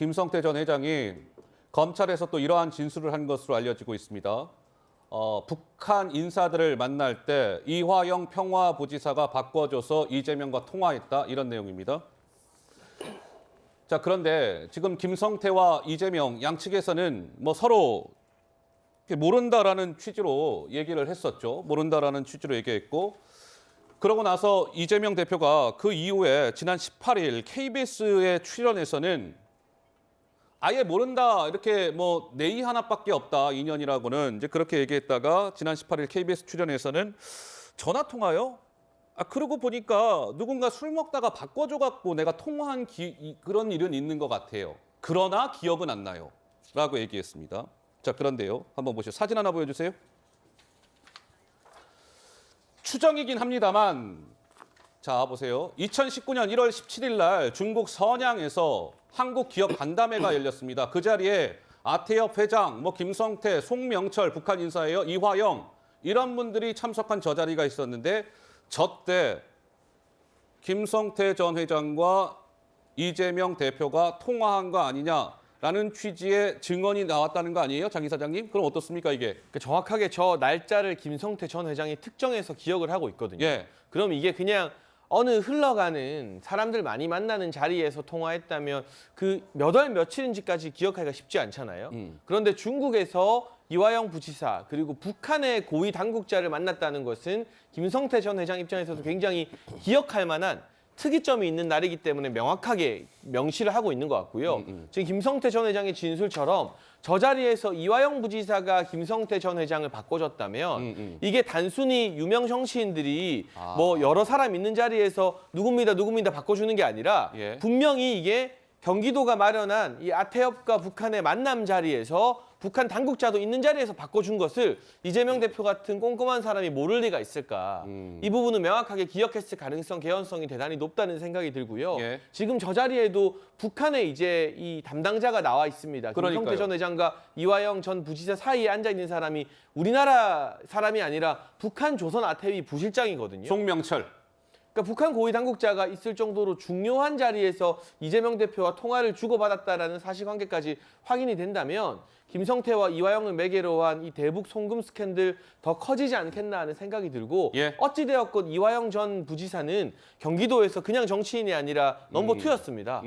김성태 전 회장이 검찰에서 또 이러한 진술을 한 것으로 알려지고 있습니다. 북한 인사들을 만날 때 이화영 평화부지사가 바꿔줘서 이재명과 통화했다, 이런 내용입니다. 자, 그런데 지금 김성태와 이재명 양측에서는 뭐 서로 모른다라는 취지로 얘기를 했었죠. 모른다라는 취지로 얘기했고, 그러고 나서 이재명 대표가 그 이후에 지난 18일 KBS에 출연해서는 아예 모른다, 이렇게 뭐 내의 하나밖에 없다, 인연이라고는 이제 그렇게 얘기했다가 지난 18일 KBS 출연에서는 전화 통화요? 그러고 보니까 누군가 술 먹다가 바꿔줘갖고 내가 통화한 그런 일은 있는 것 같아요. 그러나 기억은 안 나요. 라고 얘기했습니다. 자, 그런데요. 한번 보시죠. 사진 하나 보여주세요. 추정이긴 합니다만, 자, 보세요. 2019년 1월 17일 날 중국 선양에서 한국 기업 간담회가 열렸습니다. 그 자리에 아태엽 회장, 김성태, 송명철 북한 인사예요, 이화영, 이런 분들이 참석한 저 자리가 있었는데, 저때 김성태 전 회장과 이재명 대표가 통화한 거 아니냐라는 취지의 증언이 나왔다는 거 아니에요, 장 이사장님? 그럼 어떻습니까, 이게? 정확하게 저 날짜를 김성태 전 회장이 특정해서 기억을 하고 있거든요. 예. 그럼 이게 그냥 어느 흘러가는 사람들 많이 만나는 자리에서 통화했다면 그 몇 월 며칠인지까지 기억하기가 쉽지 않잖아요. 그런데 중국에서 이화영 부지사 그리고 북한의 고위 당국자를 만났다는 것은 김성태 전 회장 입장에서도 굉장히 기억할 만한 특이점이 있는 날이기 때문에 명확하게 명시를 하고 있는 것 같고요. 지금 김성태 전 회장의 진술처럼 저 자리에서 이화영 부지사가 김성태 전 회장을 바꿔줬다면 이게 단순히 유명 정치인들이 뭐 여러 사람 있는 자리에서 누굽니다 바꿔주는 게 아니라 예. 분명히 이게 경기도가 마련한 이 아태엽과 북한의 만남 자리에서 북한 당국자도 있는 자리에서 바꿔준 것을 이재명 대표 같은 꼼꼼한 사람이 모를 리가 있을까. 이 부분은 명확하게 기억했을 가능성, 개연성이 대단히 높다는 생각이 들고요. 예. 지금 저 자리에도 북한에 이제 이 담당자가 나와 있습니다. 그러니까요. 김성태 전 회장과 이화영 전 부지사 사이에 앉아있는 사람이 우리나라 사람이 아니라 북한 조선 아태비 부실장이거든요. 송명철. 그러니까 북한 고위 당국자가 있을 정도로 중요한 자리에서 이재명 대표와 통화를 주고받았다라는 사실관계까지 확인이 된다면 김성태와 이화영을 매개로 한 이 대북 송금 스캔들 더 커지지 않겠나 하는 생각이 들고 예. 어찌되었건 이화영 전 부지사는 경기도에서 그냥 정치인이 아니라 넘버 2였습니다.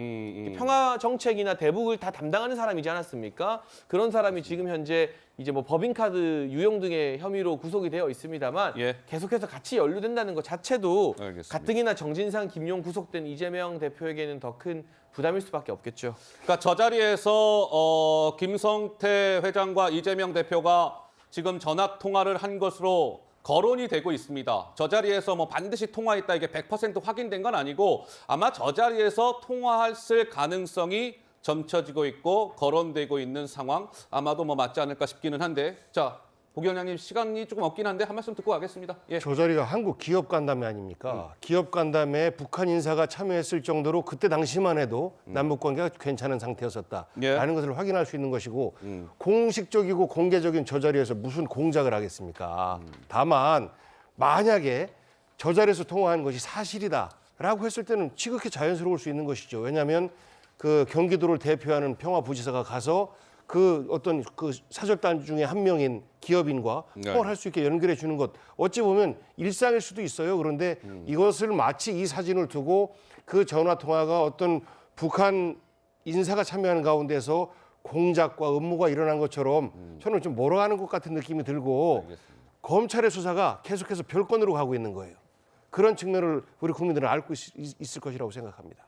평화 정책이나 대북을 다 담당하는 사람이지 않았습니까? 그런 사람이 지금 현재 이제 뭐 법인카드 유용 등의 혐의로 구속이 되어 있습니다만 예. 계속해서 같이 연루된다는 것 자체도 알겠습니다. 가뜩이나 정진상, 김용 구속된 이재명 대표에게는 더 큰 부담일 수밖에 없겠죠. 그러니까 저 자리에서 김성태 회장과 이재명 대표가 지금 전화 통화를 한 것으로 거론이 되고 있습니다. 저 자리에서 반드시 통화했다, 이게 100% 확인된 건 아니고 아마 저 자리에서 통화했을 가능성이 점쳐지고 있고 거론되고 있는 상황, 아마도 맞지 않을까 싶기는 한데, 자, 부경장님 시간이 조금 없긴 한데 한 말씀 듣고 가겠습니다. 예. 저 자리가 한국 기업 간담회 아닙니까? 기업 간담회에 북한 인사가 참여했을 정도로 그때 당시만 해도 남북 관계가 괜찮은 상태였었다라는 것을 확인할 수 있는 것이고, 공식적이고 공개적인 저 자리에서 무슨 공작을 하겠습니까? 다만 만약에 저 자리에서 통화한 것이 사실이다라고 했을 때는 지극히 자연스러울 수 있는 것이죠. 왜냐하면 그 경기도를 대표하는 평화부지사가 가서 그 어떤 그 사절단 중에 한 명인 기업인과 통화를 할 수 있게 연결해 주는 것, 어찌 보면 일상일 수도 있어요. 그런데 이것을 마치 이 사진을 두고 그 전화 통화가 어떤 북한 인사가 참여하는 가운데서 공작과 음모가 일어난 것처럼 저는 좀 몰아가는 것 같은 느낌이 들고, 검찰의 수사가 계속해서 별건으로 가고 있는 거예요. 그런 측면을 우리 국민들은 알고 있을 것이라고 생각합니다.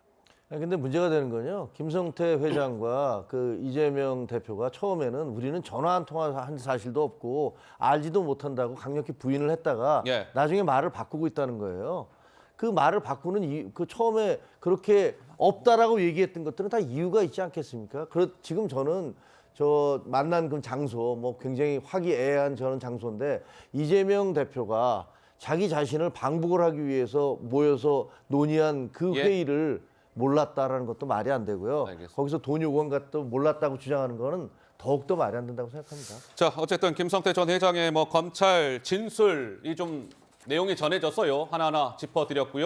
근데 문제가 되는 건요, 김성태 회장과 그 이재명 대표가 처음에는 우리는 전화 한 통화한 사실도 없고 알지도 못한다고 강력히 부인을 했다가 예. 나중에 말을 바꾸고 있다는 거예요. 그 말을 바꾸는 그 처음에 그렇게 없다라고 얘기했던 것들은 다 이유가 있지 않겠습니까? 지금 저는 저 만난 그 장소 굉장히 화기애애한 저런 장소인데, 이재명 대표가 자기 자신을 방북을 하기 위해서 모여서 논의한 그 예. 회의를 몰랐다라는 것도 말이 안 되고요. 알겠습니다. 거기서 돈 요구한 것도 몰랐다고 주장하는 거는 더욱더 말이 안 된다고 생각합니다. 자, 어쨌든 김성태 전 회장의 검찰 진술이 좀 내용이 전해졌어요. 하나하나 짚어드렸고요.